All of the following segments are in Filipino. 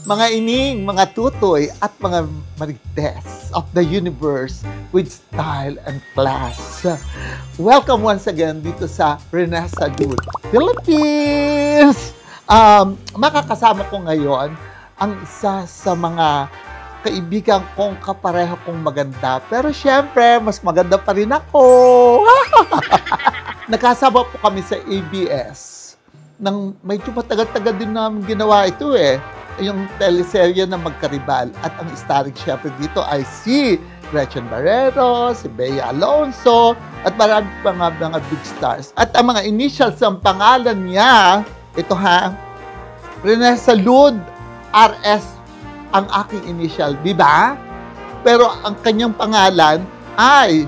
Mga ining, mga tutoy, at mga marites of the universe with style and class. Welcome once again dito sa Renessa Dude, Philippines! Makakasama ko ngayon ang isa sa mga kaibigan kong kapareho kong maganda. Pero syempre, mas maganda pa rin ako. Nakasama po kami sa ABS. Nang medyo matagal-tagal din namin ginawa ito yung teleserye na Magkaribal. At ang starring syempre dito ay si Gretchen Barrero, si Bea Alonso, at marami mga big stars. At ang mga initials ng pangalan niya, ito Renessa Lud RS ang aking initial, di ba? Pero ang kanyang pangalan ay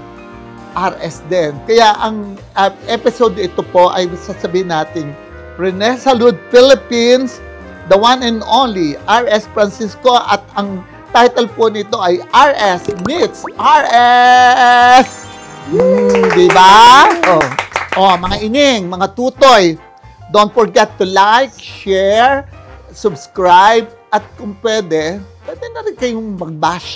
RS din. Kaya ang episode ito po ay sasabihin natin, Renessa Lud Philippines, the one and only RS Francisco, at ang title po nito ay RS Meets RS! Di ba? Mga ining, mga tutoy, don't forget to like, share, subscribe, at kung pwede na rin kayong mag-bash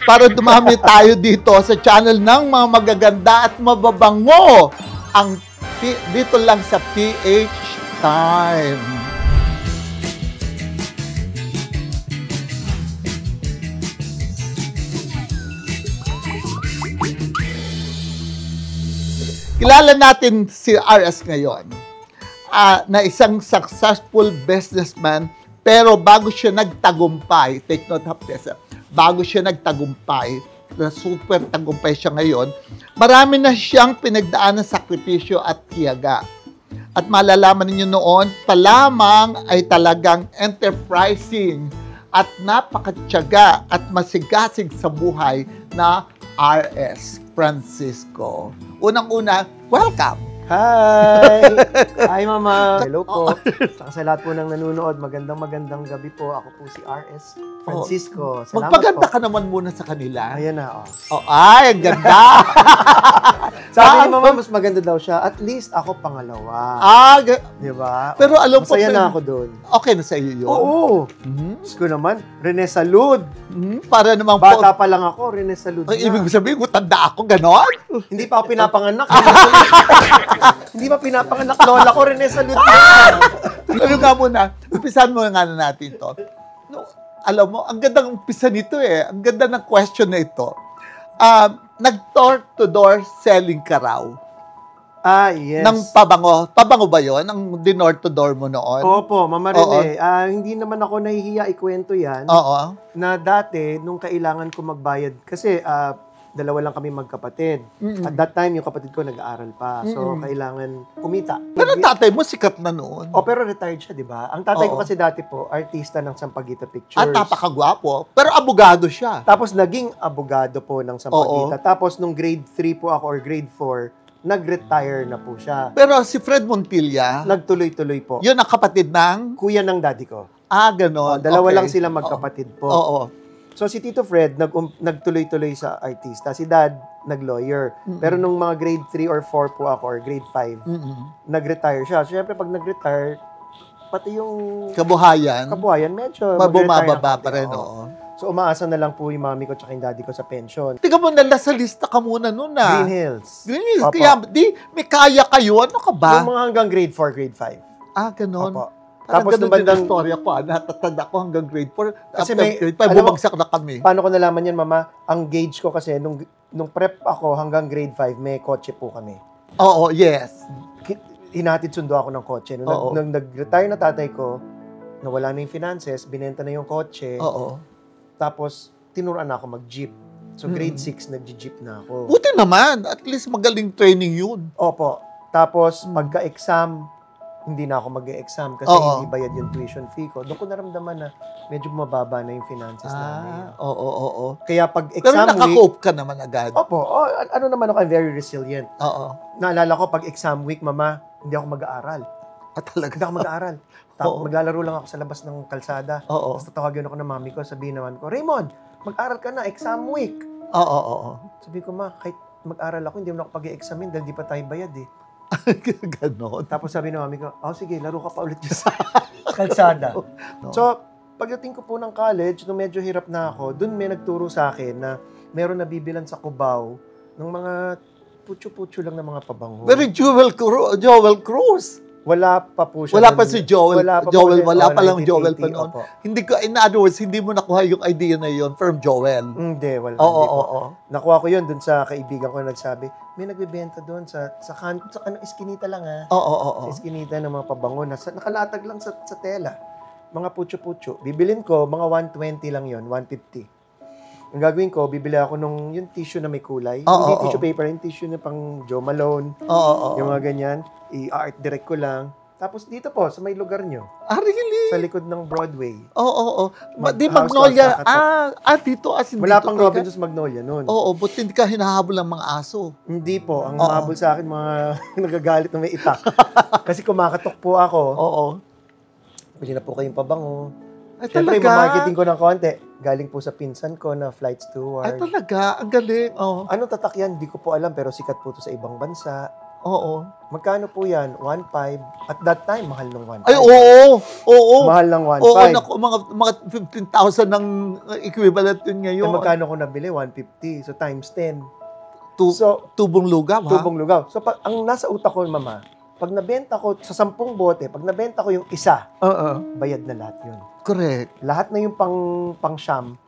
para dumami tayo dito sa channel ng mga magaganda at mababango dito lang sa PH Time. Kilala natin si RS ngayon na isang successful businessman. Pero bago siya nagtagumpay, take note of this, bago siya nagtagumpay, na super tagumpay siya ngayon, marami na siyang pinagdaan ng sakripisyo at tiyaga. At malalaman ninyo noon, pa lamang ay talagang enterprising at napakatyaga at masigasig sa buhay na RS Francisco. Unang-una, welcome! Hi! Hi, Mama! Hello po. Saka sa lahat po ng nanonood, magandang gabi po. Ako po si RS Francisco. Salamat Magpaganda po. ka naman muna sa kanila. Ayan na, Ay, ang ganda! Sabi ni Mama, mas maganda daw siya. At least ako pangalawa. Di ba? Pero alam po, masaya na ako doon. Okay na sa iyo yun? Oo. Diyos ko naman, Renessa Lud. Para naman Bata pa lang ako, Renessa Lud na. Ibig sabihin, tanda ako, ganon? Hindi pa ako pinapanganak. Hindi pa pinapanganak, lola ko, Renessa Lud na. Ano nga muna, umpisahan mo nga na natin ito. No, alam mo, ang gandang umpisa nito Ang ganda ng question na ito. Nag-door-to-door selling ka raw. Yes. Ng pabango. Pabango ba yun? Ang dinor-to-door mo noon? Opo, Mama Rene. Hindi naman ako nahihiya ikwento yan. Oo. Na dati, nung kailangan ko magbayad, kasi dalawa lang kami magkapatid. At that time, yung kapatid ko nag-aaral pa. So, kailangan kumita. Pero tatay mo sikat na noon. Pero retired siya, di ba? Ang tatay ko kasi dati po, artista ng Sampaguita Pictures. At napakagwapo. Pero abogado siya. Tapos, naging abogado po ng Sampaguita. Tapos, nung grade 3 po ako or grade 4, nag-retire na po siya. Pero si Fred Montilla, nagtuloy-tuloy po. Yun ang kapatid ng? Kuya ng daddy ko. Ganon. Dalawa lang sila magkapatid po. Oo. So, si Tito Fred, nagtuloy-tuloy sa artista. Si Dad, nag-lawyer. Pero nung mga grade 3 or 4 po ako, or grade 5, nag-retire siya. Siyempre, pag nag-retire, pati yung kabuhayan, medyo bumababa pa rin. So, umaasa na lang po yung mami ko at yung daddy ko sa pension. Tingnan mo, nasa lista ka muna nun Green Hills. Green Hills. Kaya, may kaya kayo. Ano ka ba? Yung mga hanggang grade 4, grade 5. Ganon. Opo. Tapos nung bandang storya ko, natatanda ko hanggang grade 4. Kasi grade 5, bumagsak na kami. Paano ko nalaman yan, Mama? Ang gauge ko kasi, nung prep ako hanggang grade 5, may kotse po kami. Oo, yes. Hinatid sundo ako ng kotse. Nung nag-retire na tatay ko, nawala na yung finances, binenta na yung kotse. Tapos, tinuruan na ako mag-jeep. So, grade 6, nag-jeep na ako. Buti naman. At least magaling training yun. Opo. Tapos, pagka-exam, hindi na ako mag-e-exam kasi hindi bayad yung tuition fee ko. Doon ko naramdaman na medyo mababa na yung finances namin. Oo. Kaya pag-exam Pero naka-cope ka naman agad. Opo. Ano naman ako, I'm very resilient. Oo. Naalala ko, pag-exam week, Mama, hindi ako mag-aaral. Talaga? Hindi ako mag-aaral. Maglalaro lang ako sa labas ng kalsada. Oo. Tapos tatawagin ako ng mami ko, sabihin naman ko, Raymond, mag-aral ka na, exam week. Oo. Sabi ko, Ma, kahit mag-aral ako, hindi mo na ako pag-i-examine dahil di pa tayo bayad eh. Ganon. Tapos sabi ng mami ko, sige, laro ka pa ulit sa kalsada. So, pagdating ko po ng college, nung medyo hirap na ako, dun may nagturo sa akin na meron nabibilan sa Cubao ng mga putyo-putyo lang na mga pabango. Very Joel Cruz. Wala pa po siya. Wala pa si Joel. Wala pa lang Joel pa noon. Opo. Hindi ko, in other words, hindi mo nakuha yung idea na yun from Joel. Hindi, wala. Oo. Nakuha ko yun dun sa kaibigan ko na nagsabi, may nagbebenta doon sa iskinita lang Oo. Sa iskinita ng mga pabango na nakalatag lang sa tela. Mga putyo-putyo. Bibilin ko, mga 120 lang yun, 150. Ang gagawin ko, bibili ako nung yung tissue na may kulay. Hindi tissue paper, yung tissue na pang Joe Malone. Yung mga ganyan. I-art direct ko lang. Tapos dito po, sa may lugar nyo. Really? Sa likod ng Broadway. Oo. Di Magnolia. Dito. Wala pang Robinson's Magnolia noon. Oo, but hindi ka hinahabol ng mga aso. Hindi po. Ang mahabol sa akin, mga nagagalit na may itak. Kasi kumakatok po ako. Oo. Pili na po kayong pabango. Ay, siyempre, talaga? marketing ko ng konti. Galing po sa pinsan ko na flight steward. Ay, talaga? Ang galing. Ano tatak yan? Hindi ko po alam, pero sikat po to sa ibang bansa. Oo. Magkano po yan? 1.5. At that time, mahal ng 1.5. Ay, oo. Mahal ng 1.5. Oo, naku, mga 15,000 ng equivalent yun ngayon. So, magkano ko nabili? 150. So, times 10. Tubong lugaw, ha? Tubong lugaw. So, ang nasa utak ko, mama, pag nabenta ko sa 10 bote, pag nabenta ko yung isa, bayad na lahat yun. Correct. Lahat na yung pang-siyam.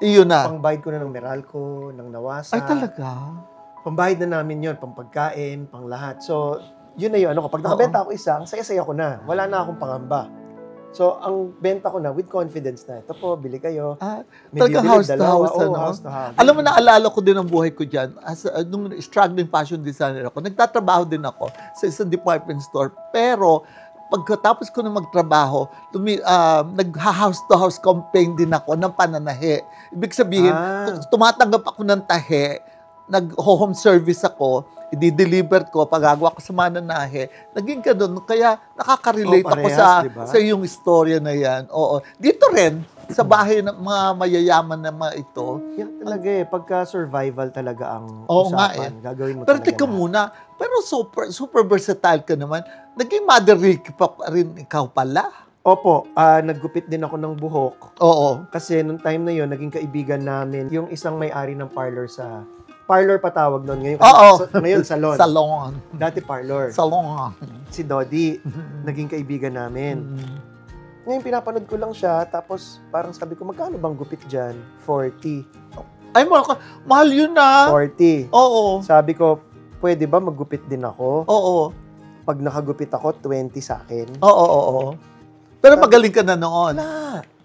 Iyon na. Pang-bayad ko na ng Meralco, ng Nawasa. Ay, talaga? Pambayad na namin yun, pang pagkain, pang lahat. So, yun na yun. Pag nakabenta ako isa, ang saya-saya ko na. Wala na akong pangamba. So, ang benta ko na with confidence na, ito po, bili kayo. Talagang house to house. House to house. Alam mo, naalala ko din ang buhay ko dyan. Nung struggling fashion designer ako, nagtatrabaho din ako sa isang department store. Pero, pagkatapos ko na magtrabaho, nag-house to house campaign din ako ng pananahe. Ibig sabihin, tumatanggap ako ng tahe, nag-home service ako, i-deliver ko, pagagawa ko sa mananahe, naging ganun. Kaya nakaka-relate ako sa iyong istorya na yan. Oo. Dito rin, sa bahay ng mga mayayaman na mga ito. Yan talaga pagka-survival talaga ang usapan. Gagawin mo pero talaga. teka muna, pero super versatile ka naman. Naging Mother Ricky pa rin ikaw pala. Opo, naggupit din ako ng buhok. Oo. Kasi nung time na yon naging kaibigan namin yung isang may-ari ng parlor sa... Parlor pa tawag noon. Ngayon, salon. Salon. Dati parlor. Salon. Si Dodi, naging kaibigan namin. Ngayon, pinapanood ko lang siya, tapos parang sabi ko, magkano bang gupit dyan? 40. Ay, mahal yun na. 40. Oo. Sabi ko, pwede ba maggupit din ako? Oo. Pag nakagupit ako, 20 sa akin. Oo. Pero magaling ka na noon.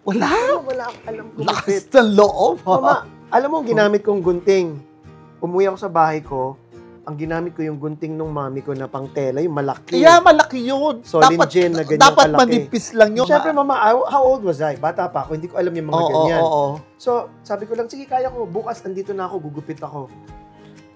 Wala akong alam gumupit. Lakas ng loob. Mama, alam mo, ginamit kong gunting. Umuwi ako sa bahay ko, ang ginamit ko yung gunting nung mami ko na pang tela, yung malaki. Yeah, malaki yun. Solingen na ganyan dapat kalaki. manipis lang yun. Siyempre, mama, how old was I? Bata pa ako, hindi ko alam yung mga ganyan. So, sabi ko lang, sige, kaya ko, bukas andito na ako, gugupit ako.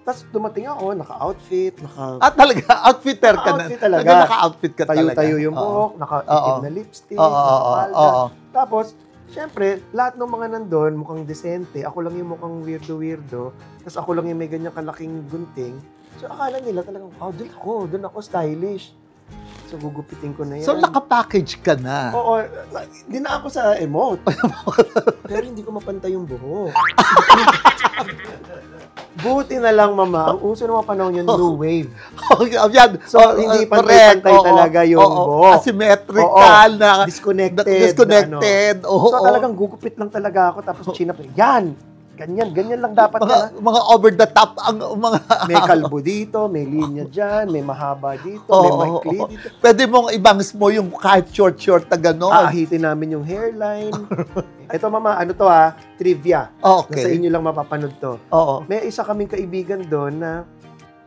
Tapos dumating ako, naka-outfit, talaga, outfitter ka na. Talaga. Naka-outfit ka talaga. Tayo-tayo yung buhok, naka-itim na lipstick, naka-palda. Tapos, siyempre, lahat ng mga nandun, mukhang desente. Ako lang yung mukhang weirdo-weirdo. Tapos ako lang yung may ganyang kalaking gunting. So, akala nila talagang, doon ako stylish. So, gugupitin ko na yan. So, nakapackage ka na. Oo, hindi na ako sa emote. Pero hindi ko mapantay yung buhok. Buti na lang, mama. Ang uso ng mga panahon yun, new wave. Yan. So, hindi pantay-pantay talaga yung buhok. Asymmetrical na. Disconnected. So, talagang gugupit lang talaga ako. Tapos, chinap. Yan! Ganyan lang dapat yan. Mga over the top ang mga... May kalbo dito, may linya dyan, may mahaba dito, may maikli dito. Pwede mong ibangs mo yung kahit short na gano'n. Aahitin namin yung hairline. Ito, mama, trivia. Okay. Nasa inyo lang mapapanood to. Oo. May isa kaming kaibigan doon na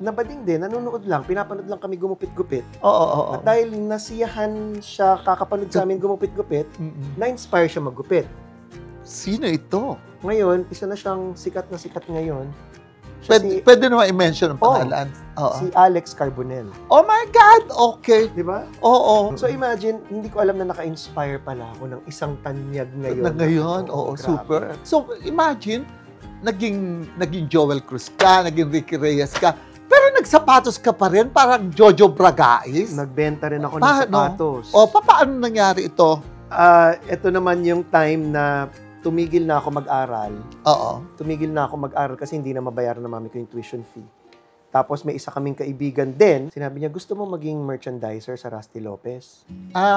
nabading din, nanonood lang, pinapanood lang kami gumupit-gupit. Oo. At dahil nasiyahan siya kakapanood sa amin gumupit-gupit, na-inspire siya maggupit. Sino ito? Ngayon, isa na siyang sikat na sikat ngayon. Pwede naman i-mention ang pangalan. Si Alex Carbonell. Oh my God! Okay. Di ba? Oo. So imagine, hindi ko alam na naka-inspire pala ako ng isang tanyag ngayon. Oo, super. So imagine, naging Joel Cruz ka, naging Ricky Reyes ka, pero nagsapatos ka pa rin, parang Jojo Bragais. Nagbenta rin ako ng sapatos. Paano nangyari ito? Ito naman yung time na tumigil na ako mag-aral. Oo. Tumigil na ako mag-aral kasi hindi na mabayaran ng mami ko yung tuition fee. Tapos may isa kaming kaibigan din. Sinabi niya, gusto mo maging merchandiser sa Rusty Lopez?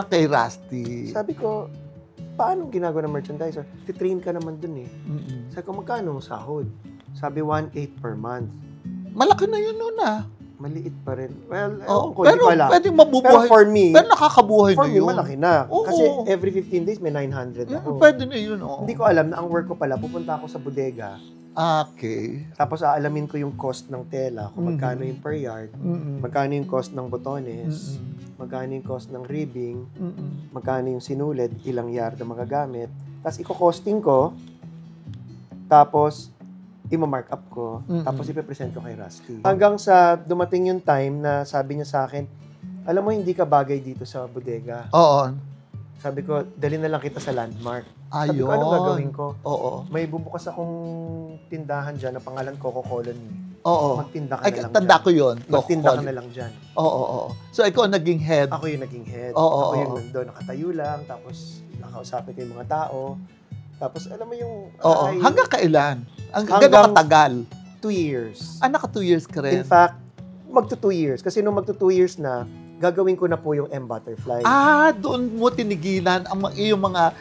Kay Rusty. Sabi ko, paano ginagawa ng merchandiser? Titrain ka naman dun eh. Mm-mm. Sabi ko, magkano sahod? Sabi, 1.8 per month. Malaki na yun noon Maliit pa rin. Well, pero pwedeng mabubuhay. Pero for me, nakakabuhay na yun. For me, malaki na. Oo. Kasi every 15 days, may 900 ako. Pwede na yun, Hindi ko alam na ang work ko pala, pupunta ako sa bodega. Okay. Tapos aalamin ko yung cost ng tela, kung magkano yung per yard, magkano yung cost ng botones, magkano yung cost ng ribbing, magkano yung sinulid, ilang yard ang magagamit. Tapos i-costing ko, tapos i-mark up ko, tapos ipe-present ko kay Rusty. Hanggang sa dumating yung time na sabi niya sa akin, alam mo, hindi ka bagay dito sa bodega. Oo. Sabi ko, dali na lang kita sa Landmark. Ayun. Sabi ko, ano gagawin ko? Oo. May bubukas akong tindahan dyan na pangalan Coco Colony. Oo. Magtinda ka na lang tanda dyan. ko yun. Magtinda ka na lang dyan. Oo. So, ikaw naging head? Ako yung naging head. Oo. Ako yung nandun, nakatayo lang, tapos nakausapin ko yung mga tao. Tapos, alam mo yung... Oo. Hanggang kailan? Gano'ng katagal? 2 years. Naka 2 years ka rin? In fact, magto 2 years. Kasi nung magto 2 years na, gagawin ko na po yung M-Butterfly. Doon mo tinigilan ang iyong mga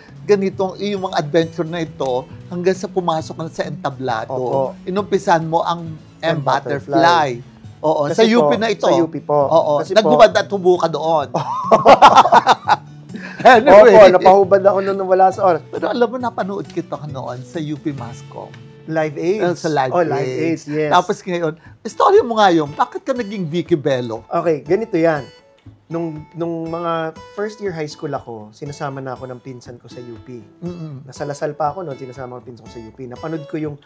iyong mga adventure na ito hanggang sa pumasok na sa entablado. Opo. Inumpisan mo ang M-Butterfly. Oo, kasi sa UP po, na ito. Sa UP po. Oo, kasi naghubad at tubo ka doon. Anyway. Opo, napahubad ako noon wala sa oras. Pero alam mo, napanood kita noon sa UP Mascom. Live AIDS. Sa Live AIDS. Live AIDS, yes. Tapos ngayon, istorya mo nga yun, bakit ka naging Vicky Bello? Okay, ganito yan. Nung mga first year high school ako, sinasama na ako ng pinsan ko sa UP. Nasa Lasal pa ako noon, sinasama ko ng pinsan ko sa UP. Napanood ko yung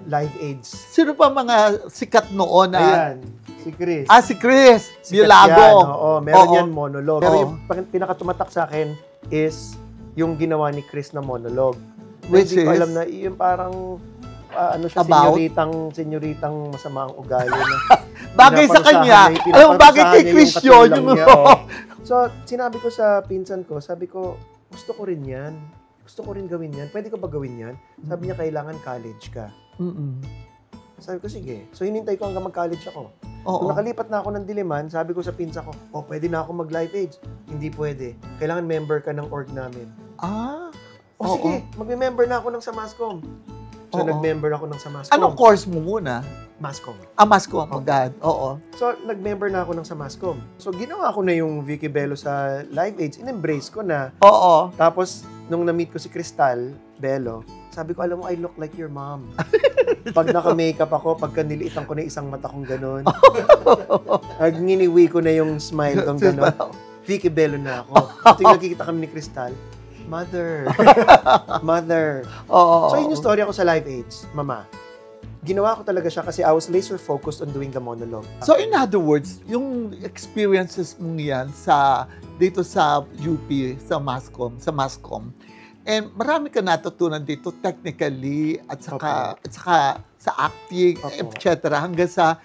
Live AIDS. Sino pa mga sikat noon na? Ayan, si Chris. Si Chris. Sikat Biolago. yan, oo. Meron yan monologue. Pero yung pinakatumatak sa akin is yung ginawa ni Chris na monologue. Which Hindi ko is? alam na yung parang About? senyoritang masama ang ugali na. Bagay sa kanya. Alam mo, bagay kay Chris yun. So, sinabi ko sa pinsan ko, sabi ko, gusto ko rin yan. Gusto ko rin gawin yan. Pwede ko ba gawin yan? Sabi niya, kailangan college ka. Sabi ko, sige. So, hinintay ko hanggang mag-college ako. Kung nakalipat na ako ng Diliman, sabi ko sa pinsan ko, pwede na ako mag-live age. Hindi pwede. Kailangan member ka ng org namin. Sige, mag-member na ako ng Samascom. So, nag-member ako ng Samascom. Anong course mo muna? Mascom. Mascom. Oh, God. Oo. So, nag-member na ako ng Samascom. So, ginawa ko na yung Vicky Bello sa Live Age. In-embrace ko na. Oo. Tapos, nung na-meet ko si Crystal Bello, sabi ko, alam mo, I look like your mom. Pag naka-makeup ako, pagka niliitan ko na isang mata kong gano'n, pag nginiwi ko na yung smile kong gano'n, Vicky Bello na ako. Ito yung nakikita kami ni Crystal. Mother. Oo. So, yun yung story ako sa Live Age, Mama. Ginawa ko talaga siya kasi I was laser focused on doing the monologue. So, in other words, yung experiences mong yan dito sa UP, sa Mascom, and marami ka natutunan dito technically at saka sa acting, etc. Hanggang sa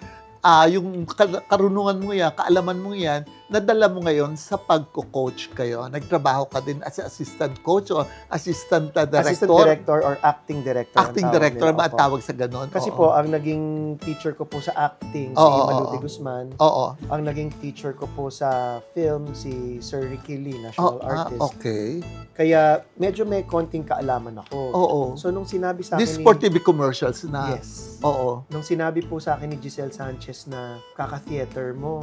yung karunungan mo yan, kaalaman mo yan, nadala mo ngayon sa pagko-coach kayo. Nagtrabaho ka din as assistant coach o assistant director? Assistant director or acting director. Acting director ba tawag sa ganon? Kasi po, ang naging teacher ko po sa acting, si Malute Guzman. Oo. Ang naging teacher ko po sa film, si Sir Ricky Lee, national artist. Okay. Kaya medyo may konting kaalaman ako. Oo. So, nung sinabi sa akin This for TV commercials na. Yes. Oo. Nung sinabi po sa akin ni Giselle Sanchez na kaka-theater mo,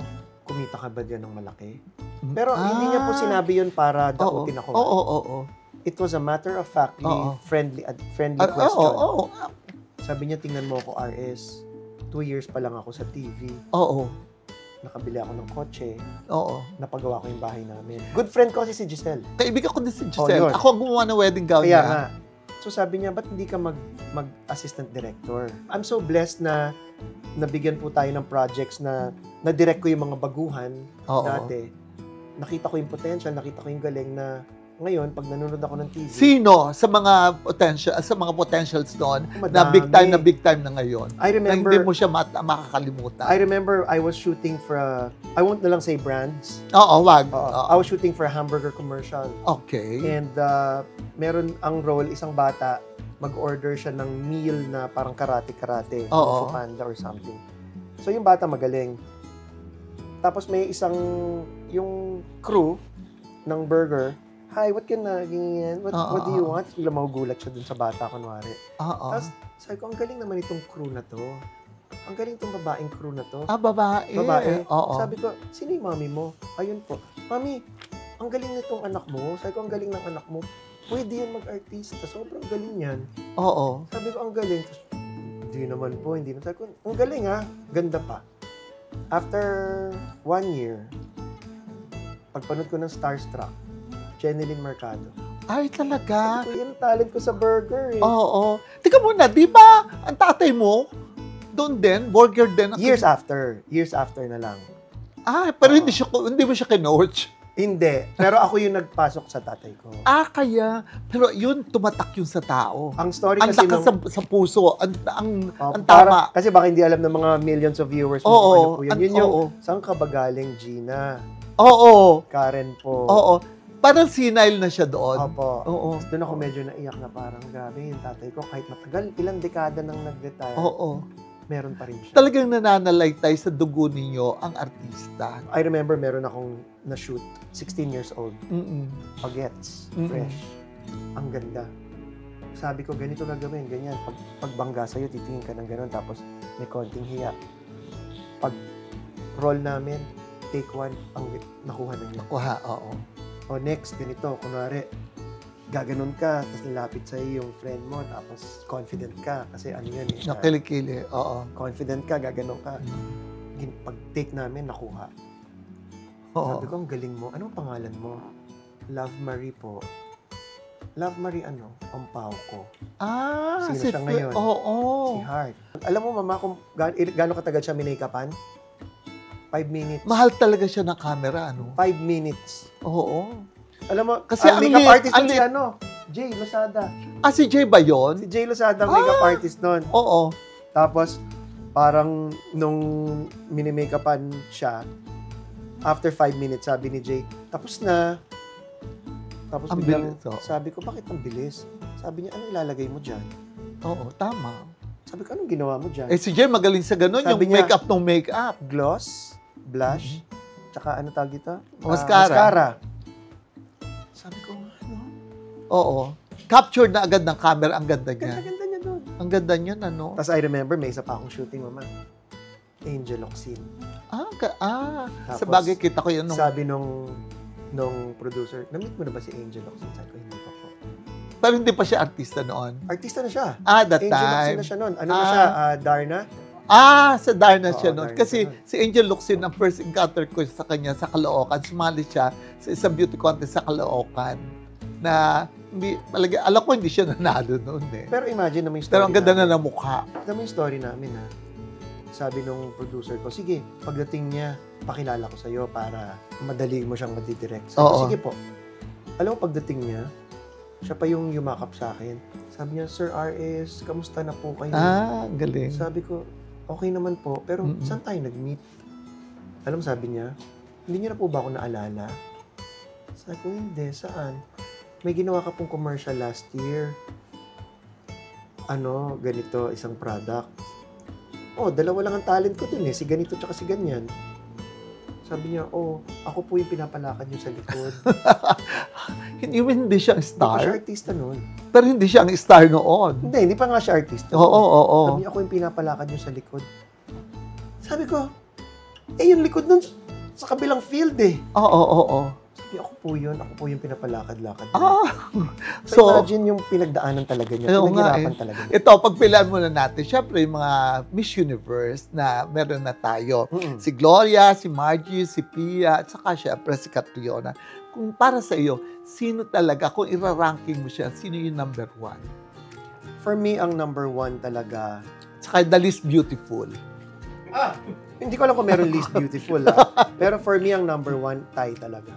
kumita ka ba dyan ng malaki? Pero hindi niya po sinabi yun para dakutin ako. Oo. It was a matter of factly, friendly question. Sabi niya, tingnan mo ako, RS. 2 years pa lang ako sa TV. Oo. Nakabili ako ng kotse. Oo. Napagawa ko yung bahay namin. Good friend ko si Giselle. Kaibigan ko din si Giselle. Ako ang gumawa ng wedding gown niya. Kaya nga. So sabi niya, ba't hindi ka mag-assistant director? I'm so blessed na nabigyan po tayo ng projects na na-direct ko yung mga baguhan dati. Nakita ko yung potential, nakita ko yung galing na ngayon, pag nanonood ako ng TV, sino sa mga potentials doon na big time na ngayon? I remember, na hindi mo siya makakalimutan. I remember I was shooting for I won't na lang say brands. Oo, wag. I was shooting for a hamburger commercial. Okay. And meron ang role, isang bata, mag-order siya ng meal na parang karate-karate. Oo. Panda or something. So yung bata magaling. Tapos may yung crew ng burger, "Hi, what can what do you want?" Bigla magugulat siya dun sa bata, kunwari. Tapos sabi ko, ang galing naman itong crew na to. Ang galing itong babaeng crew na to. Babae. Babae. Oo. Sabi ko, sino yung mami mo? Ayun po. Mami, ang galing nitong anak mo. Sabi ko, ang galing ng anak mo. Pwede yan mag-artista. Sobrang galing yan. Oo. Sabi ko, ang galing. Tapos, hindi naman po. Sabi ko, ang galing ha. Ganda pa. After 1 year, pagpanood ko ng Starstruck, Jeneline Mercado. Ay, talaga? Sabi ko, yan talent ko sa burger eh. Oo. Tika muna, di ba ang tatay mo, doon din, burger din? Years after na lang. Pero hindi mo siya kinoach? Hindi. Pero ako yung nagpasok sa tatay ko. Kaya. Pero yun, tumatak yun sa tao. Ang story ang kasi sa puso. Ang tama. Kasi baka hindi alam ng mga millions of viewers mo. Ano po yun. Yun yung, saan ka ba galing, Gina? Oo. Karen po. Oo. Parang senile na siya doon. Opo. Oo. Doon ako medyo naiyak na parang grabe yung tatay ko. Kahit matagal, ilang dekada nang nag-retire. Oo. Meron pa rin siya. Talagang nananalaytay sa dugo ninyo ang artista. I remember meron akong na-shoot, 16 years old. Pagets, fresh. Ang ganda. Sabi ko, ganito gagawin, ganyan. Pagbangga sa'yo, titingin ka ng gano'n, tapos may konting hiya. Pag roll namin, take 1, ang nakuha na niya. Oo. O next, ganito, kunwari, gaganon ka, tapos nilapit sa'yo yung friend mo, tapos confident ka, kasi ano yun eh. Nakilikili, oo. Confident ka, gaganon ka. Pag take namin, nakuha. Oo. Sabi ko, ang galing mo. Anong pangalan mo? Love Marie po. Love Marie ano? Ampaw ko. Sino siya ngayon? Oo. Si Heart. Alam mo, mama, kung gaano katagal siya minake-upan? 5 minutes. Mahal talaga siya ng camera, ano? 5 minutes. Oo. Alam mo, kasi ang makeup artist nun si Jay Lozada. Si Jay ba yun? Si Jay Lozada ang makeup artist nun. Oo. Tapos, parang nung mini-makeupan siya, after 5 minutes, sabi ni Jay, tapos na. Tapos biglang, sabi ko, bakit ang bilis? Sabi niya, ano ilalagay mo dyan? Oo, tama. Sabi ko, anong ginawa mo dyan? Si Jay magaling sa ganun, yung makeup ng makeup. Gloss, blush, tsaka ano tawag dito? Mascara. Sabi ko, ano? Oo. Captured na agad ng camera, ang ganda niya. Ganda niya doon. Ang ganda niya, ano? Tapos I remember, may isa pa akong shooting, mama. Angel Oxin. Sa bagay, kita ko yun. Sabi nung producer, na-meet mo na ba si Angel Oxin? Sabi ko, hindi pa po. Pero hindi pa siya artista noon? Artista na siya. That Angel time. Angel Oxin na siya noon. Ano na siya? Darna? Sa Darna siya noon. Darna Kasi si Angel Locsin, ang first encounter ko sa kanya sa Caloocan, sumali siya sa isang beauty contest sa Caloocan. Na, alam ko hindi siya nanalo noon eh. Pero imagine na may story. Pero ang ganda na ng mukha. Na may story namin ha. Sabi nung producer ko, sige, pagdating niya, pakilala ko sa'yo para madali mo siyang madidirect. Sabi ko, sige po. Alam mo, pagdating niya, siya pa yung yumakap sa akin. Sabi niya, Sir R.S., kamusta na po kayo? Galing. Sabi ko, okay naman po, pero saan tayo nag-meet? Alam, sabi niya, hindi niyo na po ba ako naalala? Sabi ko, hindi, saan? May ginawa ka pong commercial last year. Ganito, isang product. Dalawa lang ang talent ko dun eh, si ganito tsaka si ganyan. Sabi niya, ako po yung pinapalakad niyo sa likod. Hindi siya ang star? Hindi pa siya artista noon. Pero hindi siya ang star noon. Hindi pa nga siya artista. Oo. Sabi niya, ako yung pinapalakad niyo sa likod. Sabi ko, yung likod nun sa kabilang field eh. Oo. Sabi, ako po yung pinapalakad-lakad. So, imagine yung pinagdaanan talaga niya, pinaghirapan talaga niya. Ito, pagpilaan muna natin, syempre yung mga Miss Universe na meron na tayo. Si Gloria, si Margie, si Pia, at saka syempre si Catriona. Kung para sa iyo, sino talaga, kung iraranking mo siya, sino yung number 1? For me, ang number 1 talaga. Saka the least beautiful. Hindi ko alam kung meron least beautiful. Pero for me, ang number 1, Tay talaga.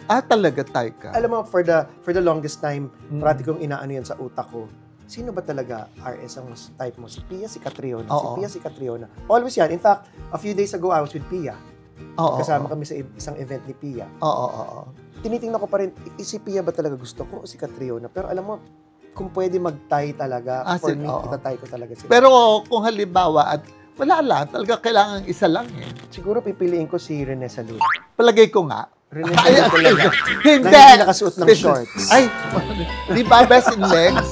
Talaga, Taika. Alam mo, for the longest time, parati kong inaano yan sa utak ko. Sino ba talaga RS ang type mo? Si Pia, si Catriona. Si Pia, si Catriona. Always yan. In fact, a few days ago, I was with Pia. Kasama kami sa isang event ni Pia. Tinitingnan ko pa rin, si Pia ba talaga gusto ko o si Catriona? Pero alam mo, kung pwede mag-tie talaga, for me, itatie ko talaga sila. Pero kung halimbawa, at wala lang, talaga kailangan isa lang eh. Siguro pipiliin ko si Rene Salud. Palagay ko nga. Rene Salud talaga. Hindi! Na hindi nakasuot ng shorts. Ay, di ba best in legs?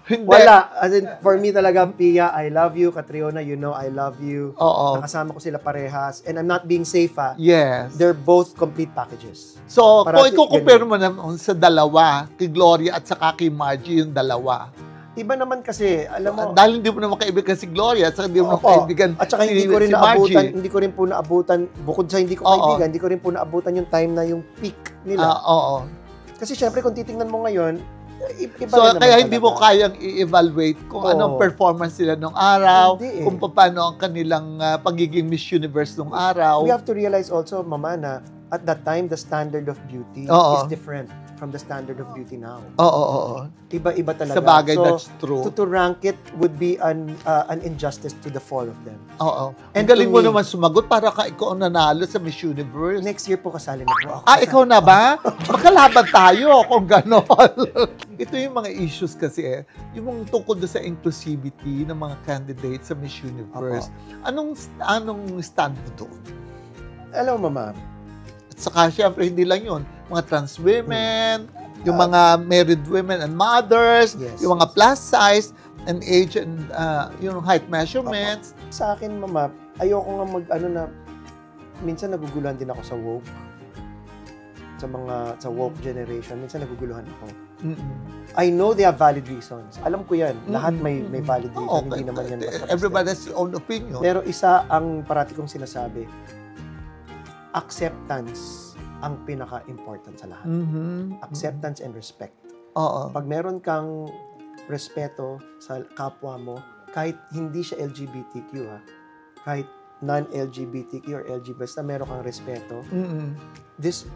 Hindi. Wala. As in, for me talaga, Pia, I love you. Catriona, you know I love you. Nakasama ko sila parehas. And I'm not being safe, Yes. They're both complete packages. So, kung i-compare mo naman sa dalawa, kay Gloria at saka kay Margie, yung dalawa. Iba naman kasi, alam mo... Dahil hindi mo naman kaibigan si Gloria at saka hindi mo naman kaibigan at saka hindi ko rin naabutan, hindi ko rin po naabutan, bukod sa hindi ko kaibigan, hindi ko rin po naabutan yung time na yung peak nila. Kasi syempre, kung titingnan mo ngayon, iba so, rin kaya naman hindi talaga. mo kayang i-evaluate kung anong performance nila nung araw, kung paano ang kanilang pagiging Miss Universe nung araw. We have to realize also, Mama, na at that time, the standard of beauty is different from the standard of beauty now. Iba-iba talaga. Sa bagay, so, that's true. To rank it would be an injustice to the four of them. And galing mo naman sumagot para ka ikaw ang nanalo sa Miss Universe. Next year po kasali na po ako. Ikaw na ba? Makalaban tayo kung gano'n. Ito yung mga issues kasi yung tungkol sa inclusivity ng mga candidates sa Miss Universe. Anong stand mo doon? Alam mo, Mama, at saka, syempre, hindi lang yun. Mga trans women, yung mga married women and mothers, yung mga plus size and age and yung height measurements. Sa akin, Mama, ayoko nga minsan naguguluhan din ako sa woke. Sa woke generation, minsan naguguluhan ako. I know they have valid reasons. Alam ko yan. Lahat may valid reason. Hindi naman yan basta. Everybody has their own opinion. Pero isa ang parati kong sinasabi, acceptance ang pinaka-important sa lahat. Acceptance and respect. Pag meron kang respeto sa kapwa mo, kahit hindi siya LGBTQ, kahit non-LGBTQ or LGBT, basta meron kang respeto, this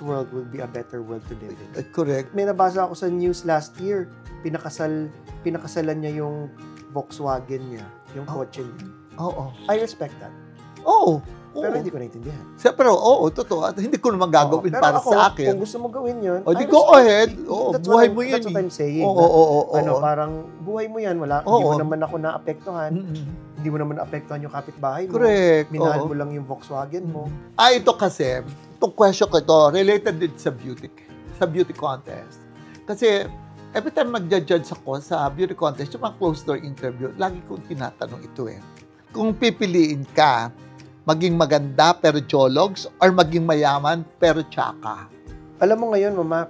world will be a better world to live in. Correct. May nabasa ako sa news last year, pinakasalan niya yung Volkswagen niya, yung kotse niya. I respect that. Pero hindi ko naintindihan. Pero totoo. At hindi ko naman gagawin para sa akin. Kung gusto mo gawin yun, di go ahead. Buhay mo yan. That's what I'm saying. Parang buhay mo yan. Hindi mo naman ako naapektuhan. Hindi mo naman naapektuhan yung kapitbahay mo. Correct. Minahal mo lang yung Volkswagen mo. Ito kasi, itong question ko ito, related din sa beauty contest. Kasi, every time mag-judge ako sa beauty contest, yung mga closed door interview, lagi kong tinatanong ito Kung pipiliin ka, maging maganda pero jologs or maging mayaman pero tsaka? Alam mo ngayon, Mama,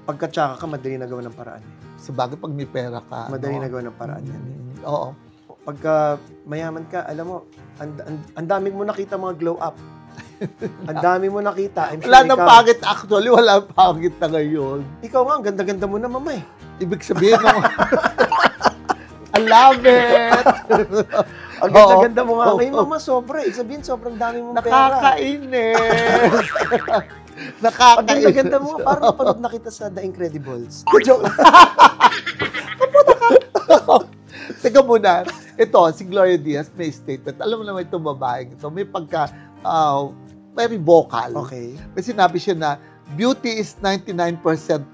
pagka tsaka ka, madali na gawa ng paraan. Sabagay, pag may pera ka. Madali na gawa ng paraan yan. Pagka mayaman ka, alam mo, ang dami mo nakita mga glow up. Ang dami mo nakita. Wala nang pangit actually. Wala nang pangit na ngayon. Ikaw nga, ang ganda-ganda mo na, Mama Ibig sabihin I love it! Ang ganda-ganda mo nga ngayon, Mama, sobra. Sabihin, sobrang dami mong pera. Nakakainis! Ang ganda-ganda mo, parang napanood na kita sa The Incredibles. Joke. Teka muna. Ito, si Gloria Diaz may statement. Alam mo naman itong babaeng ito. May very vocal. Okay. May sinabi siya na, beauty is 99%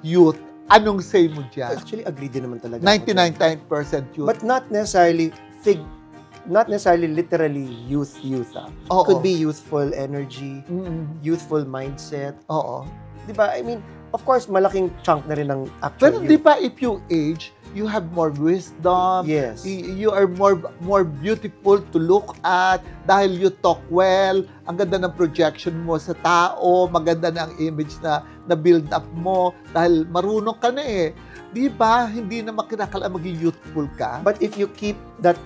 youth. Anong say mo dyan? Actually, agree din naman talaga. 99% youth. But not necessarily literally youth. Could be youthful energy, youthful mindset. Diba? I mean, of course, malaking chunk na rin ng actual Pero di ba if you age, you have more wisdom. Yes. You are more beautiful to look at dahil you talk well. Ang ganda ng projection mo sa tao, maganda na ang image na build up mo dahil marunong ka na Di ba? Hindi na makinakala maging youthful ka. But if you keep that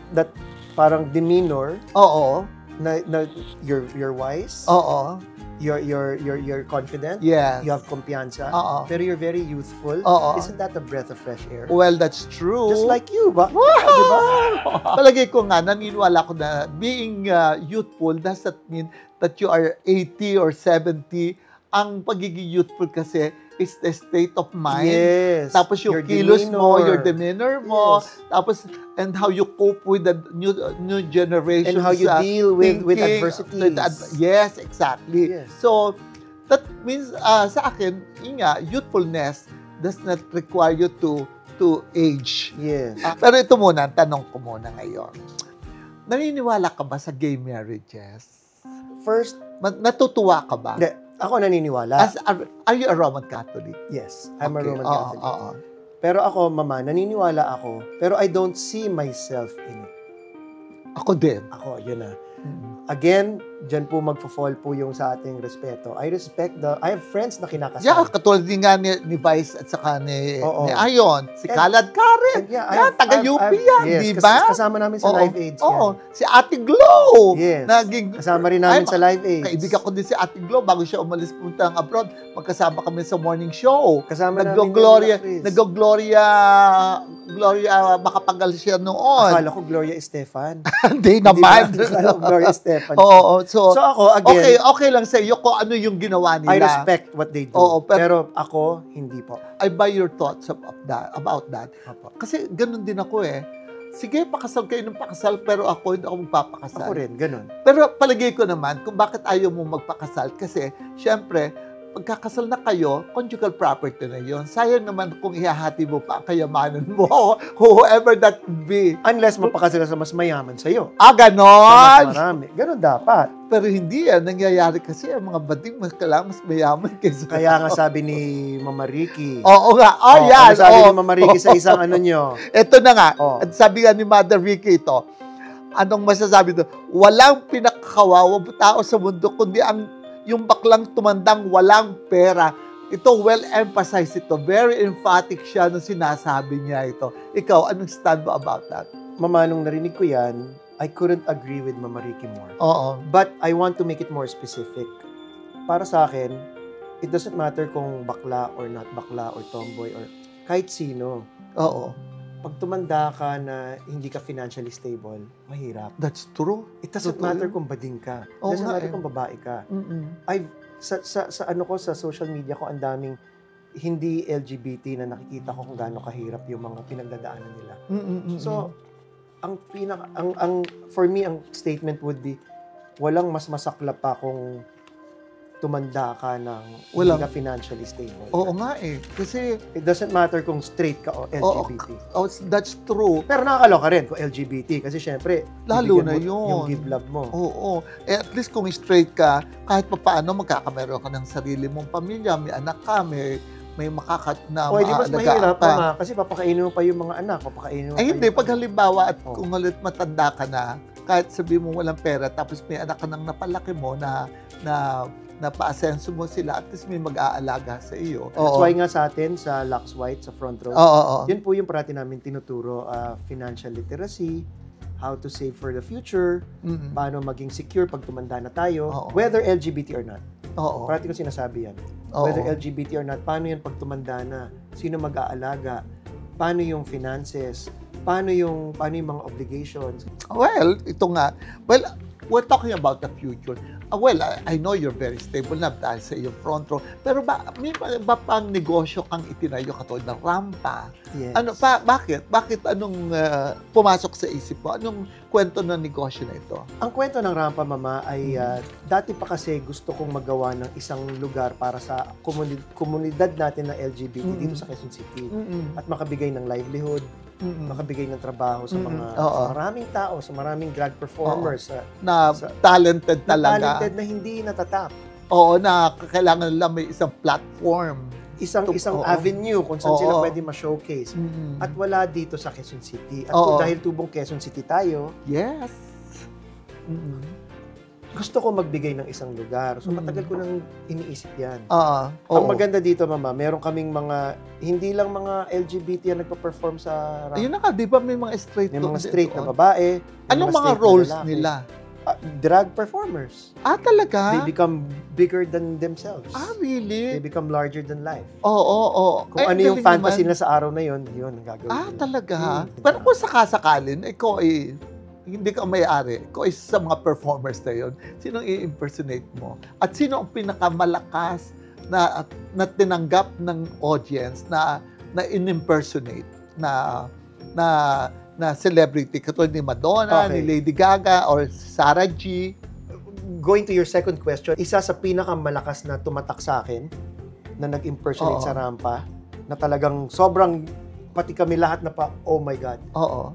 parang demeanor, na you're wise. You're confident. Yes. You have kumpiyansa. Pero you're very youthful. Isn't that a breath of fresh air? Well, that's true. Just like you, ba? Diba? Palagay ko nga, naniniwala ko na being youthful does not mean that you are 80 or 70 ang pagiging youthful kasi is the state of mind. Yes. Tapos yung Your kilos mo, demeanor. your demeanor mo, Yes. tapos and how you cope with the new generation. And how you deal with adversities. Yes, exactly. Yes. So, that means sa akin, yun nga, youthfulness does not require you to age. Yes. Pero ito muna, tanong ko muna ngayon. Naniniwala ka ba sa gay marriages? First, Natutuwa ka ba? hindi, ako naniniwala. Are you a Roman Catholic? Yes, I'm a Okay, Roman oo, Catholic. oo. Pero ako, mama, naniniwala ako, pero I don't see myself in it. Ako din. Ako, yun na. Again, dyan po magpo-fall po yung sa ating respeto. I have friends na kinakasal. Yeah, katulad din nga ni Vice at saka ni Oo. Ayon. Si Kalad Karen. And yeah, Yan, taga-UP yan, yes, di ba? Kasama namin sa Live Aids. Oo. Si Ate Glow. Yes. Naging, Kasama rin namin sa Live Aids. kaibigan ko din si Ate Glow bago siya umalis punta ng abroad. Magkasama kami sa morning show. Kasama Nag-Gloria, namin Gloria makapagal siya noon. Akala ko Gloria Estefan. Hindi naman. Akala ko Gloria Estefan. Oo. So ako, again, okay lang sa iyo kung ano yung ginawa nila. I respect what they do. Oo, pero ako, hindi po. I buy your thoughts about that. Apo. Kasi ganun din ako eh. Sige, pakasal kayo ng pakasal, pero ako hindi ako magpapakasal. Ako rin, ganun. Pero palagay ko naman kung bakit ayaw mo magpakasal. Kasi, syempre, pagkakasal na kayo, conjugal property na yon. Sayang naman kung ihahati mo pa ang kayamanan mo, whoever that be. Unless mapakasal ka sa mas mayaman sa'yo. Ganon! Mas marami. Ganun dapat. Pero hindi yan. Nangyayari kasi ang mga bading kailangan mas mayaman kaysa. Kaya nga sabi ni Mama Ricky. Oo nga. Yan. Ano sabi ni Mama Ricky sa isang ano nyo? Ito na nga. Oh. At sabi nga ni Mother Ricky ito, anong masasabi ito? Walang pinakakawawang tao sa mundo kundi yung baklang tumandang walang pera. Ito, well-emphasized ito. Very emphatic siya nung sinasabi niya ito. Ikaw, anong stand mo about that? Mama, nung narinig ko yan, I couldn't agree with Mama Ricky more. Oo. But I want to make it more specific. Para sa akin, it doesn't matter kung bakla or not bakla or tomboy or kahit sino. Oo. Pag tumanda ka na hindi ka financially stable, mahirap. That's true. It doesn't matter kung bading ka. It Oo doesn't nga matter eh. kung babae ka. Mm-mm. Sa ano ko, sa social media ko, ang daming hindi LGBT na nakikita ko kung gaano kahirap yung mga pinagdadaanan nila. Mm-mm. So, for me, ang statement would be, walang mas masaklap pa kung tumanda ka ng hindi ka financially stable. Oo nga eh. Kasi, It doesn't matter kung straight ka o LGBT. that's true. Pero nakakaloka rin kung LGBT kasi syempre, Lalo bibigyan na mo yun. yung give love mo. Oo. At least kung straight ka, kahit pa paano magkakameron ka ng sarili mong pamilya, may anak ka, may makakat na O, di mas maaalagaan mahirap ka. pa kasi papakainin mo pa yung mga anak, papakainin mo Ay pa hindi, yung... pag halimbawa at Oh. kung halit matanda ka na, kahit sabi mo walang pera, tapos may anak ka nang napalaki mo na pa-asenso mo sila, at least may mag-aalaga sa iyo. That's why nga sa atin, sa Lux White, sa front row, Oo. yun po yung parati namin tinuturo, financial literacy, how to save for the future, Mm-mm. paano maging secure pag tumanda na tayo, Oo. whether LGBT or not. Oo. Parati ko sinasabi yan. Oo. Whether LGBT or not, paano yan pag tumanda na? Sino mag-aalaga? Paano yung finances? Paano yung mga obligations? Well, ito nga. Well, we're talking about the future. I know you're very stable na dahil sa iyong front row. Pero may ba pang negosyo kang itinayo katulad ng rampa? Yes. Bakit? Bakit anong pumasok sa isip mo? Anong kwento ng negosyo na ito? Ang kwento ng Rampa, Mama, ay dati pa kasi gusto kong magawa ng isang lugar para sa komunidad natin na LGBT dito sa Quezon City. At makabigay ng livelihood, makabigay ng trabaho sa mga sa maraming tao, sa maraming drag performers. Talented talaga. Talented na hindi natatap. Oo, na kailangan nila may isang platform. Isang avenue kung saan sila pwede ma-showcase. At wala dito sa Quezon City. At dahil tubong Quezon City tayo, yes. gusto ko magbigay ng isang lugar. So matagal ko nang iniisip yan. Ang maganda dito, Mama, meron kaming mga, hindi lang mga LGBT ang nagpa-perform sa Rampa. Ayun na ka, di ba may mga straight May mga straight na babae. Anong mga roles nila? Drag performers. Talaga? They become bigger than themselves. Really? They become larger than life. Oo. Kung ano yung fantasy nila sa araw na yun ang gagawin nila. Talaga? Pero kung sakasakalin, ikaw hindi ka may-ari, ikaw sa mga performers na yun, sino i-impersonate mo? At sino ang pinakamalakas na tinanggap ng audience na in-impersonate na celebrity katulad ni Madonna, ni Lady Gaga, or Sarah G. Going to your second question, isa sa pinakamalakas na tumatak sa akin na nag-impersonate sa rampa, na talagang sobrang, pati kami lahat na oh my God.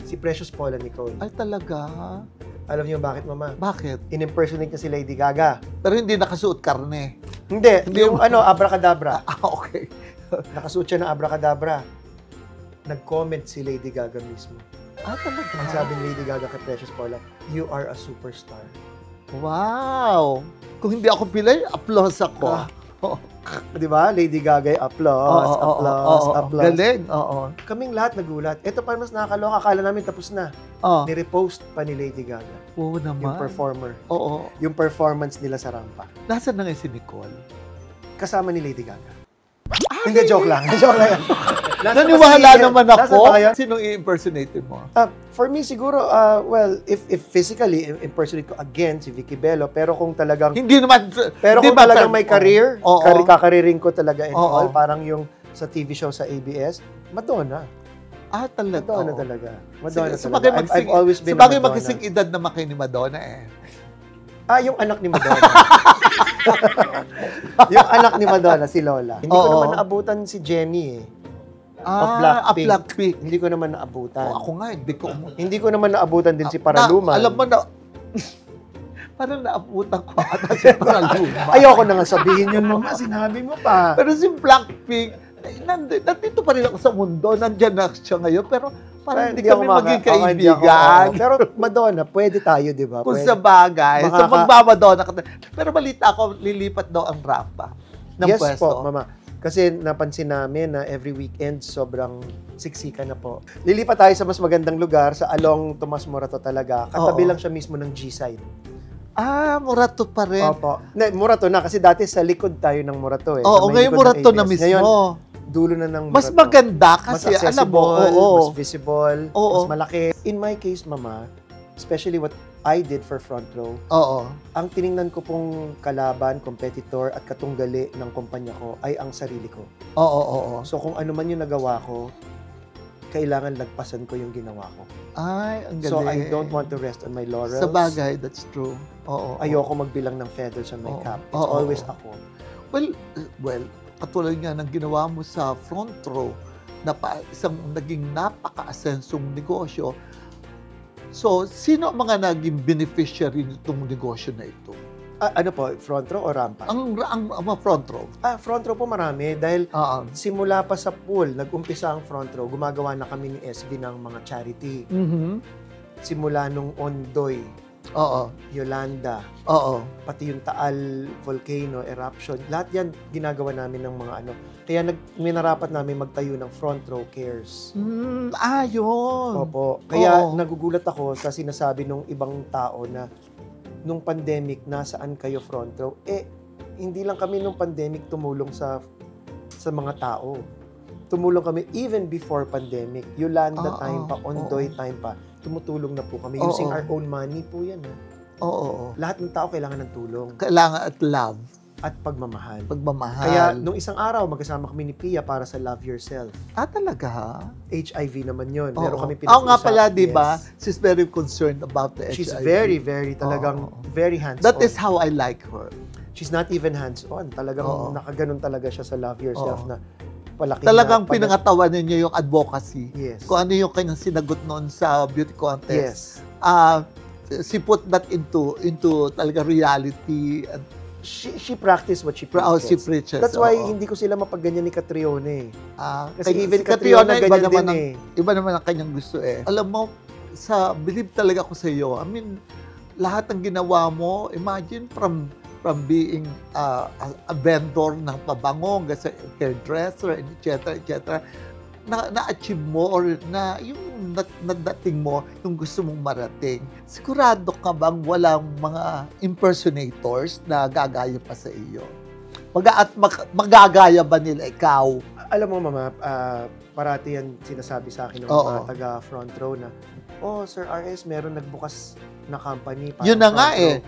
Si Precious Paula Nicole. Ay, talaga? Alam niyo bakit, Mama? Bakit? In-impersonate niya si Lady Gaga. Pero hindi nakasuot karne. Hindi. Yung abracadabra. Okay. Nakasuot siya ng abracadabra. Nag-comment si Lady Gaga mismo. Talaga? Ang sabi ni Lady Gaga kay Precious Paula, "You are a superstar." Wow! Kung hindi ako pilay, applause ako. Di ba? Lady Gaga, applause. Galing. Kaming lahat nagulat. Ito pa mas nakakaloka. Akala namin tapos na. Ni-repost pa ni Lady Gaga. Oo naman. Yung performer. Oo. Yung performance nila sa rampa. Nasaan na ngayon si Nicole? Kasama ni Lady Gaga. Hindi, joke lang. Joke lang. Naniwala naman ako. Sinong i-impersonate mo? For me, siguro, well, if physically impersonate ko again si Vicky Bello, pero kung talagang... Hindi naman... Pero kung talagang may career, kakaririn ko talaga and all, parang yung sa TV show sa ABS, Madonna. Talaga? Madonna talaga. Madonna talaga. I've always been a Madonna. Sabagay magkasing edad naman kayo ni Madonna eh. Yung anak ni Madonna. Yung anak ni Madonna, si Lola. Hindi ko naman naabutan si Jennie eh. Of Blackpink. Hindi ko naman naabutan. Ako nga, hindi ko naman naabutan din si Paraluman. Alam mo na, parang naabutan ko ata si Paraluman. Ayoko na nga sabihin yun, Mama. Sinabi mo pa. Pero si Blackpink, nandito pa rin ako sa mundo. Nandiyan na siya ngayon. Pero parang hindi kami maging kaibigan. Pero Madonna, pwede tayo, di ba? Kung sa bagay. So magmamadonna ka. Pero balita ko, lilipat daw ang rampa ng pwesto. Yes po, Mama. Kasi napansin namin na every weekend sobrang siksika na po. Lilipat tayo sa mas magandang lugar, sa along Tomas Morato talaga. Katabi lang siya mismo ng G-side. Morato pa rin. Opo. Morato na kasi dati sa likod tayo ng Morato eh. Ngayon Morato na mismo. Ngayon, dulo na ng Morato. Mas maganda kasi alam mo. Mas visible, mas malaki. In my case, Mama, especially what I did for Front Row, ang tiningnan ko pong kalaban, competitor at katunggali ng kumpanya ko ay ang sarili ko. So kung ano man yung nagawa ko, kailangan lagpasan ko yung ginawa ko. Ay, ang galing. So I don't want to rest on my laurels. Sa bagay, that's true. Ayoko magbilang ng feathers on my cap. It's always ako. Well, katulad nga ng ginawa mo sa Front Row, na isang naging napaka-asensong negosyo. So, sino ang mga naging beneficiary nitong negosyo na ito? Ano po, front row o rampa? Ang front row. Front row po marami dahil simula pa sa pool, nag-umpisa ang front row, gumagawa na kami ni SB ng mga charity. Simula nung Ondoy, Yolanda, pati yung Taal volcano eruption, lahat yan ginagawa namin ng mga ano. Kaya minarapat namin magtayo ng front row cares. Yun. Opo. Kaya nagugulat ako sa sinasabi ng ibang tao na nung pandemic, nasaan kayo front row? Hindi lang kami nung pandemic tumulong sa mga tao. Tumulong kami even before pandemic. Yolanda time pa, Ondoy time pa. Tumutulong na po kami. Using our own money po yan. Lahat ng tao kailangan ng tulong. Kailangan at love. At pagmamahal. Kaya nung isang araw, magkasama kami ni Pia para sa Love Yourself. Talaga? HIV naman yun. Meron kami pinag-usap. Nga pala, di ba? She's very concerned about the She's HIV. She's very, very, talagang very hands-on. That is how I like her. She's not even hands-on. Talagang nakaganon talaga siya sa Love Yourself na palaki talagang pinangatawan niya yung advocacy. Yes. Kung ano yung kanyang sinagot noon sa beauty contest. Yes. She put that into talaga reality. She practiced what she preaches. She preaches. That's why hindi ko sila mapagganyan ni Catriona eh. Kasi even si Catriona ganyan din eh. Iba naman ang kanyang gusto eh. Alam mo, believe talaga ako sa iyo. I mean, lahat ng ginawa mo, imagine from being a vendor ng pabango, sa hairdresser, etc., na-achieve mo or na yung nadating mo, yung gusto mong marating. Sigurado ka bang walang mga impersonators na gagaya pa sa iyo? Magagaya ba nila ikaw? Alam mo, Mama, parati yan sinasabi sa akin ng mga taga-front row na, Sir RS, meron nagbukas na company. Yun na nga eh.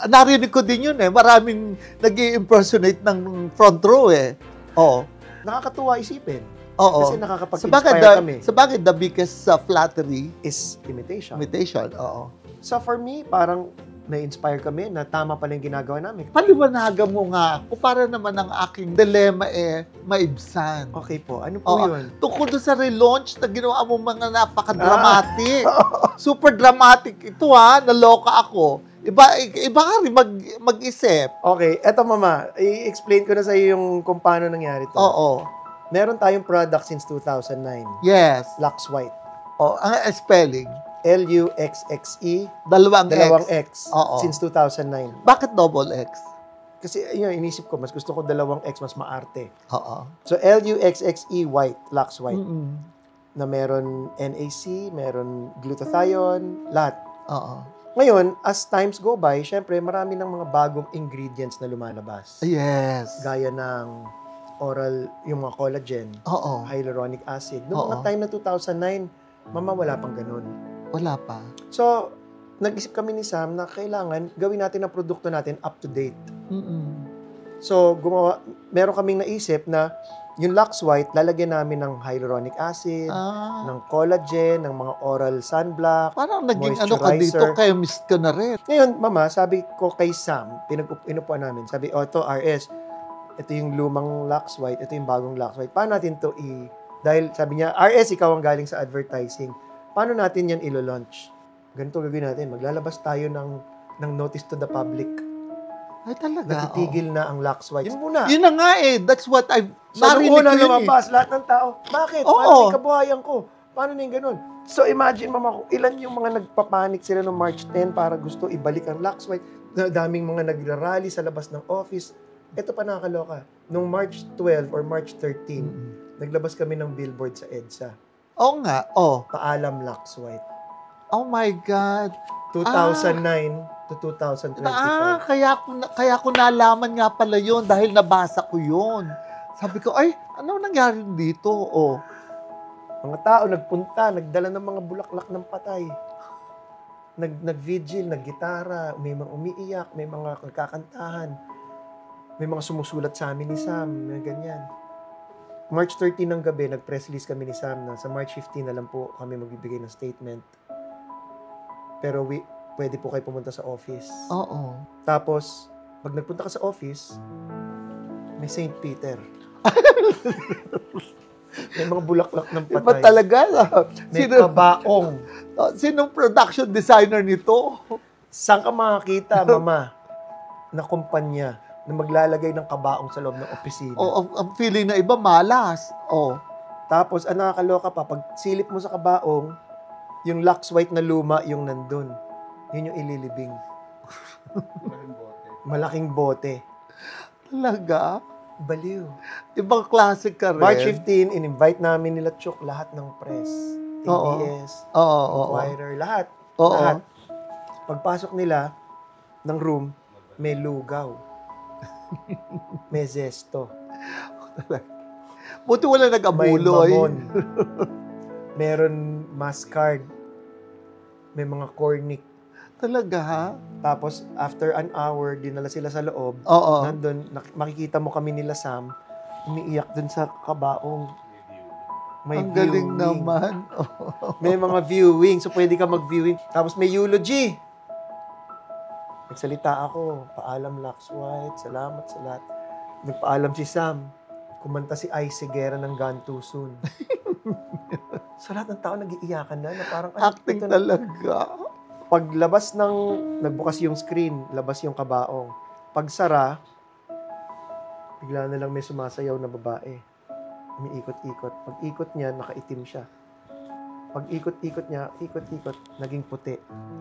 Narinig ko din yun eh. Maraming nag-i-impersonate ng front row eh. Oo. Nakakatuwa isipin. Oo. Kasi nakakapag-inspire kami. Sabagay, the biggest flattery is imitation. Imitation, oo. So for me, parang na-inspire kami na tama pala yung ginagawa namin. Paliwanagan mo nga, kung para naman ang aking dilema maibsan. Okay po, ano po yun? Tungkol doon sa relaunch na ginawa mo mga napaka-dramatic. Super dramatic ito naloka ako. Iba ka rin mag-isip. Okay, eto mama, i-explain ko na sa iyo yung kung paano nangyari to. Oo. Meron tayong product since 2009. Yes. Lux White. Ang spelling? Luxxe, dalawang X. Since 2009. Bakit double X? Kasi yun, inisip ko, mas gusto ko dalawang X, mas maarte. Oo. So, Luxxe White, Lux White. Mm-mm. Na meron NAC, meron glutathione, lahat. Oo. Ngayon, as times go by, syempre, marami ng mga bagong ingredients na lumalabas. Yes. Gaya ng oral, yung mga collagen, hyaluronic acid. Noong mga time na 2009, mama, wala pang ganun. Wala pa. So, nag-isip kami ni Sam na kailangan gawin natin ang produkto natin up to date. Mm-mm. So, meron kaming naisip na yung Lux White, lalagyan namin ng hyaluronic acid, ng collagen, ng mga oral sunblock, parang naging ano ka dito, kaya miss ka na rin. Ngayon, mama, sabi ko kay Sam, inupuan namin, sabi, ito RS, ito yung lumang Lux White, ito yung bagong Lux White. Paano natin to dahil sabi niya, RS, ikaw ang galing sa advertising. Paano natin yan ilo-launch? Ganito gagawin natin. Maglalabas tayo ng notice to the public. Ay, talaga? Natitigil na ang Lux White. Yun muna. Yun na nga that's what I've narinig ko lumabas, lahat ng tao. Bakit? Paano yung kabuhayan ko? Paano na yung ganun? So, imagine, mama, ilan yung mga nagpapanik sila noong March 10 para gusto ibalik ang Lux White. Daming mga nagrarally sa labas ng office. Ito pa nakakaloka. Noong March 12 or March 13, naglabas kami ng billboard sa EDSA. Oo nga, Paalam Lux White. Oh my God. 2009 to 2025. Kaya ko nalaman nga pala yun dahil nabasa ko yun. Sabi ko, ay, ano nangyari dito? Mga tao nagpunta, nagdala ng mga bulaklak ng patay. Nag-vigil, nag-gitara, may mga umiiyak, may mga nagkakantahan. May mga sumusulat sa amin ni Sam, may ganyan. March 13 ng gabi, nag-press release kami ni Sam na sa March 15 na lang po kami magbibigay ng statement. Pero pwede po kayo pumunta sa office. Oo. Tapos, pag nagpunta ka sa office, may St. Peter. May mga bulaklak ng patay. Iba talaga. May kabaong. Sinong production designer nito? Saan ka makakita, mama, na kumpanya na maglalagay ng kabaong sa loob ng opisina? Ang feeling na iba, malas. Tapos, ang nakakaloka pa, pag silip mo sa kabaong, yung Lux White na luma yung nandun. Yun yung ililibing. Malaking bote. Talaga? Baliw. Ibang klase ka rin. March 15, in-invite namin nila Chuk, lahat ng press. TBS, Inquirer, lahat. Lahat. Pagpasok nila ng room, may lugaw. May zesto. Buti wala nag-abuloy. May mamon. Meron mascard. May mga cornic. Talaga, ha? Tapos, after an hour, dinala sila sa loob. Nandun, makikita mo kami nila Sam, umiiyak dun sa kabaong. May ang viewing. galing naman. May mga viewing, so pwede ka mag-viewing. Tapos may eulogy. Nagsalita ako, paalam Lux White, salamat sa lahat. Nagpaalam si Sam, kumanta si Ice Seguera ng Gone Too Soon. So lahat ng tao nag-iiyakan na parang acting talaga. Paglabas nagbukas yung screen, labas yung kabaong. Pagsara, bigla na lang may sumasayaw na babae. Umiikot-ikot. Pag-ikot niya, nakaitim siya. Pag-ikot-ikot niya, ikot-ikot, naging puti.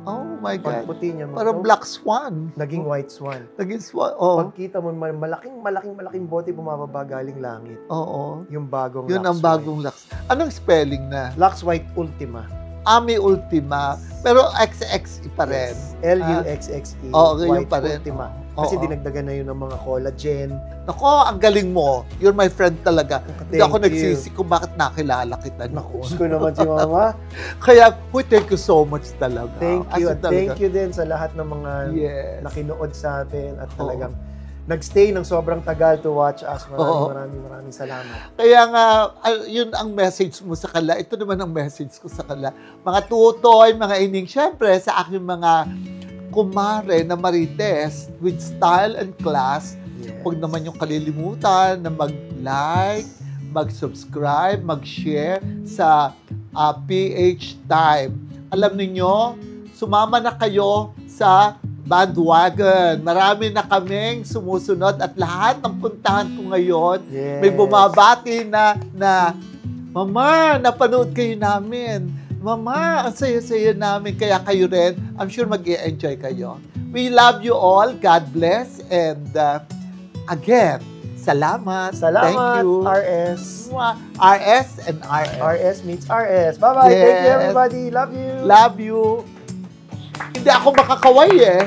Oh my God. Pag-puti niya, parang Black Swan. Naging White Swan. Naging Swan, Pagkita mo, malaking bote bumababa galing langit. Yung bagong Yun ang bagong Lux. Anong spelling na? Lux White Ultima. Ami Ultima. Pero XX pa rin. Luxxe. White pa rin. Ultima. Kasi dinagdagan na yun ng mga collagen. Nako, ang galing mo. You're my friend talaga. Hindi ako nagsisi kung bakit nakilala kita. Naku, ko naman si Mama. Kaya, thank you so much talaga. Thank you. At thank you din sa lahat ng mga nakinood sa atin at talagang nagstay ng sobrang tagal to watch us. Maraming salamat. Kaya nga, yun ang message mo sa kala. Ito naman ang message ko sa kala. Mga tutoy, mga ining, syempre sa aking mga kumare na marites with style and class, huwag naman yung kalilimutan na mag-like, mag-subscribe, mag-share sa PH Time. Alam niyo, sumama na kayo sa bandwagon. Marami na kaming sumusunod at lahat ng puntahan ko ngayon, may bumabati na Mama, napanood kayo namin. Mama, ang saya-saya namin. Kaya kayo rin, I'm sure mag-i-enjoy kayo. We love you all. God bless. And again, salamat. Salamat, Thank you. RS. RS and RS. RS meets RS. Bye-bye. Thank you, everybody. Love you. Love you. Hindi ako makakaway eh.